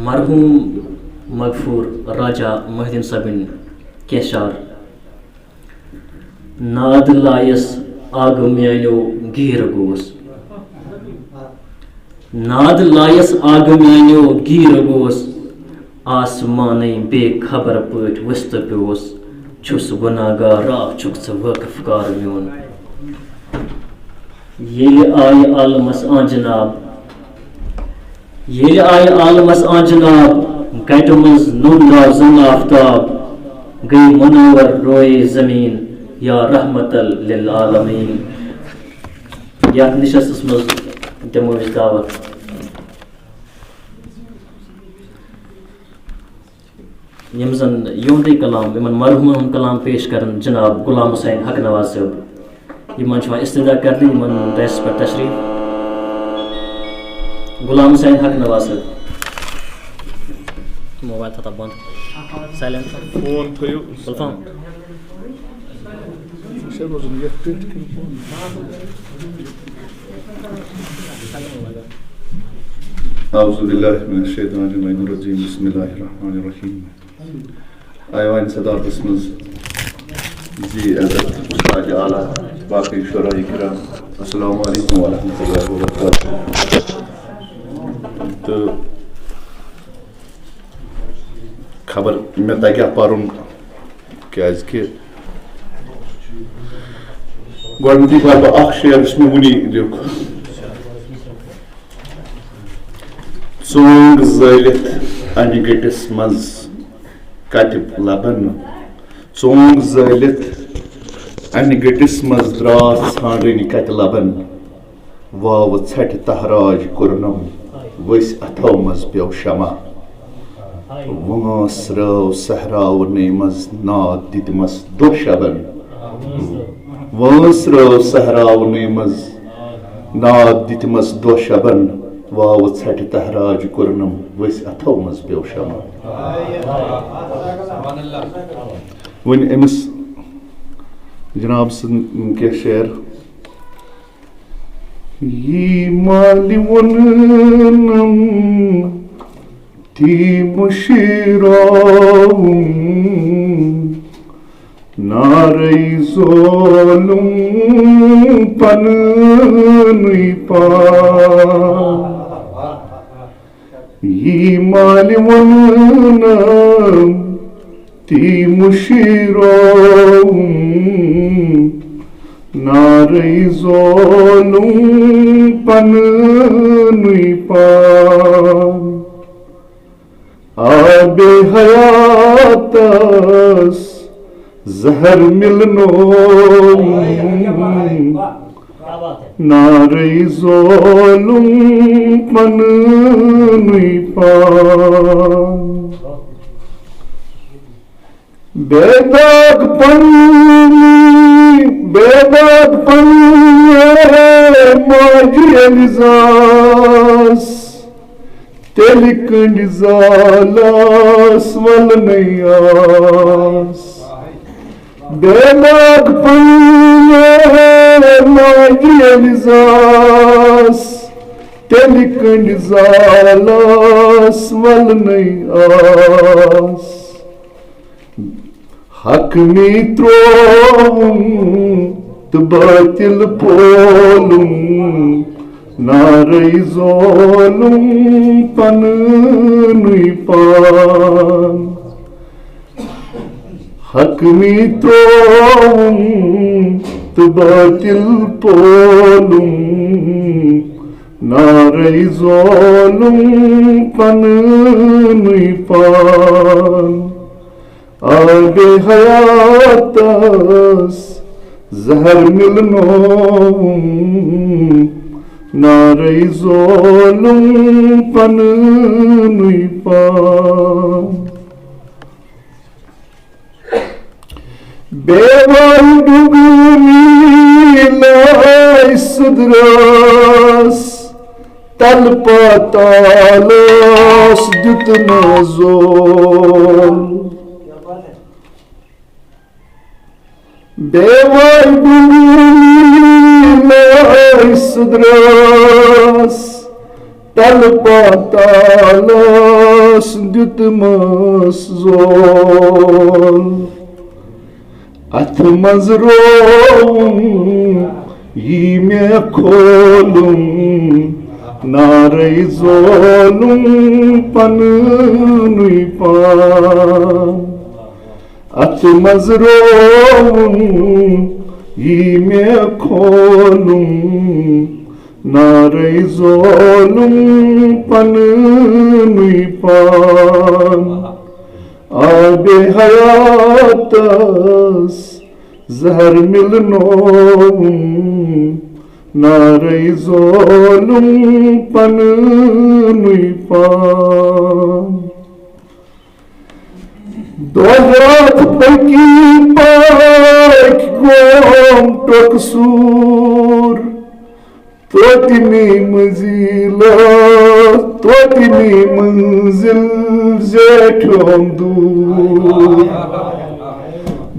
مرحوم مغفور راجہ محدین صٲبٕنۍ کیشار ناد لایس آگ میانیو گیٖر گوس ناد لایس آگ میانیو گیٖر گوس آسمانٕے بے خبر پٲٹھۍ وٕستہٕ پیوس چھُس گُناہگار راہ چھُکھ ژٕ وٲقف کار میون ییٚلہِ آیہِ عالمس جناب ییٚلہِ آیہِ عالمس جناب گٹہِ منٛز نوٚن درٛاو زن آفتاب گٔے منور رویے زمیٖن یا رحمت للعالمیٖن یتھ نشستس منٛز دِمو أسۍ دعوت یِم زن یِہُنٛدُے کلام یِمن مرحوٗمن ہُنٛد کلام پیش کرن جناب غلام حسین حق نواز صٲب یِمن چھُ وۄنۍ استدا کرنہٕ یِمن دَسہِ پٮ۪ٹھ تشریٖف غلام حسین حق نواز صٲب موبائل تھا بند سائلنٹ فون تھٲیِو غلفام اعوذ باللہ من الشیطان الرجیم بسم اللہ الرحمن الرحیم ایوان صداقتس منٛز جی عزت استاد اعلیٰ باقی شرائے کرام السلام علیکم ورحمۃ اللہ وبرکاتہ تہٕ خبر مےٚ تگہِ پرُن کیٛازِکہِ گۄڈنیُکُے پرٕ بہٕ اکھ شعر یُس مےٚ وُنی لیوٚکھ ژونٛگ زٲلِتھ انہِ گٔٹِس منٛز کتہِ لبن ژونٛگ زٲلِتھ انہِ گٔٹِس منٛز درٛاس ژھانٛڈٕنۍ کتہِ لبن واوٕ ژھٹہِ تہراج کوٚرنم ؤسۍ اتھو منٛز پیوٚو شمع وٲنٛس رٲو صحراونٕے منٛز ناد دِتمس دۄہ شبن وٲنٛس رٲو صحراونٕے منٛز ناد دِتمس دۄہ شبن واوٕ ژھٹہِ تہراج کوٚرنم ؤسۍ اتھو منٛز پیوٚو شمع وۄنۍ أمِس جناب سٕنٛدۍ کینٛہہ شعر یی مالہِ ووٚننم تی مُشیراوُم نارے زولُم پنٕنُے پان یی مالہِ ووٚننم تی مُشیراوُم نارے زولُم پنٕنُے پان آبِ حیاتس زہر مِلنووُم نارے زولُم پنٕنُے پان بے داغ پننہِ ماجہِ ییٚلہِ زاس تیٚلہِ کٔنڈۍ زالاس ولنَے آس بے داغ پننہِ ماجہِ ییٚلہِ زاس تیٚلہِ کٔنڈۍ زالاس ولنَے آس حق می ترووُم تہٕ باطل پولُم نارے زولُم پنٕنُے پان حق می ترووُم تہٕ باطل پولُم نارے زولُم پنٕنُے پان آبِ حیاتس زہر مِلنووُم نارے زولُم پنٕنُے پان بے ڈُگنی لایہِ سُہ درٛاس تلہٕ پاتالس دیُت نہٕ زول بے ڈُگنی سُہ درٛاس تلہٕ پاتالس Khudayas dyutmas zol Ath manz rovum yi me kholum Narai zolum panui pan Ath manz rovum yi me kholum Narai zolum panui pan Abe hayatas zahar milnom Narai zolum panui pan Dohrat peki pak gom toksur Totini manzila, totini manzil zetom dur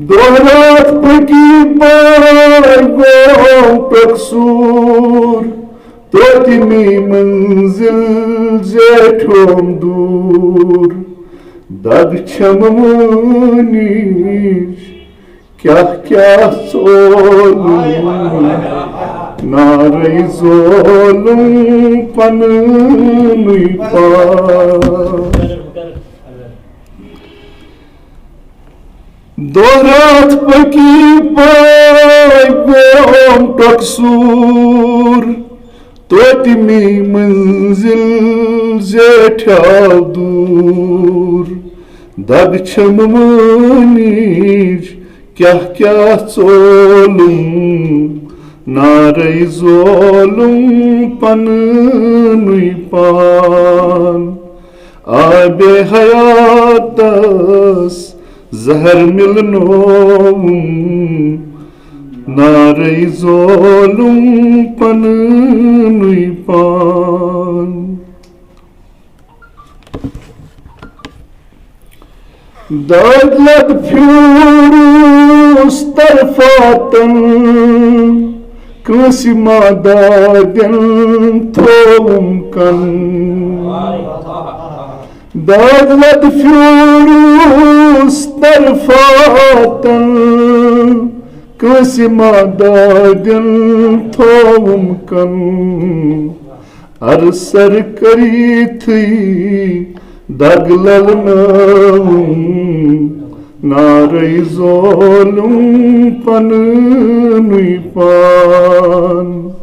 Dohrat peki bargom taksur Totini manzil zetom dur Dag çamaniş Kyah kyah solum Narai zolum panui pan Dohrat peki gom taksur Totimi manzil zetal dur Dag çamaniş Kyah kyah solum Narai zolum panui pan Abe hayatas zahar milnom Narai zolum panui pan Dadlat fyurus tarfatan Kânsi madagen thovum kan Dadlat fyurus tarfatan Kânsi madagen thovum kan Arsar karithi daglalnavum Narai zolum panui pan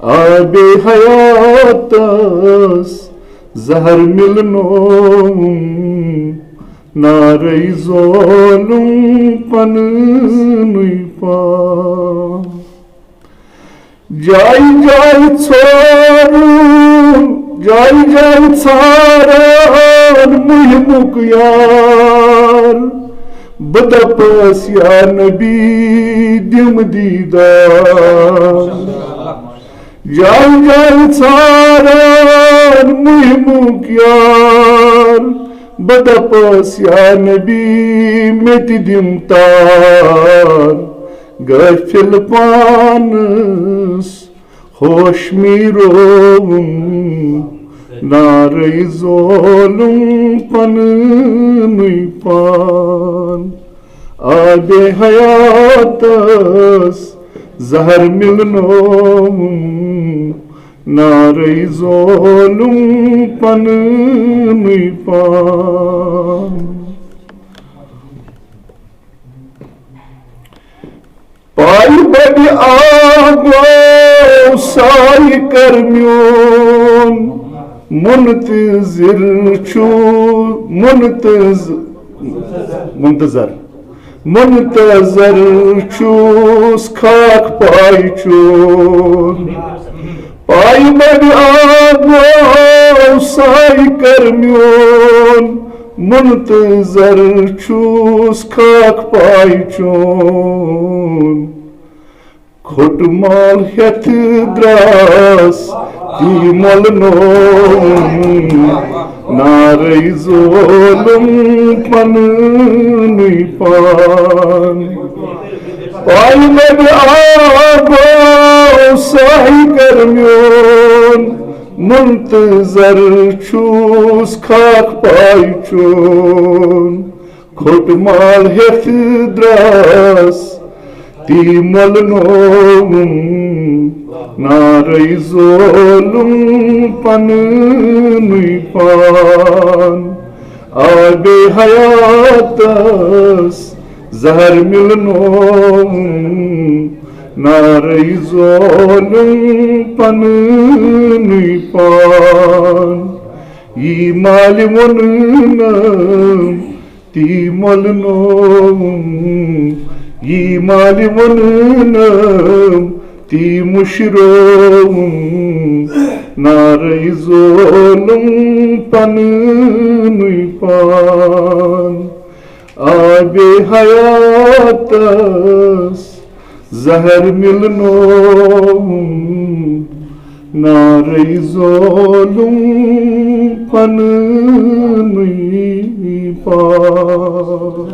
Abe hayatas zahar milnom Narai zolum panui pan Jai jai çorun Jai jai çaran muhmuk yar Badapas ya Nabi dim didar Jai jai çaran muhmuk yar Badapas ya Nabi metidim tar Gafil panus hoş mirovum Narai zolum panui pan Abe hayatas zahar milnom Narai zolum panui pan Pay badi ago say karmyon Muntazir chu muntazar chus khak pay chun Pay badi ago say karmyon Muntazar chus khak pay chun Khutmal het dras Timol nom Narai zolum panui pan Paymed abo sahi karmyon منتظر چھوس خاک پائی چون کھوٹ مال ہیتھ دراس تی ملنوم نارے ظلم پننی پان آب حیاتس زہر ملنوم نارے ظلم پننی پان یہ مال وننم تی ملنوم یہ مال وننم تی مشروم نارے ظلم پننی پان آب حیاتس زہر ملنوم نارے ظلم پننی پان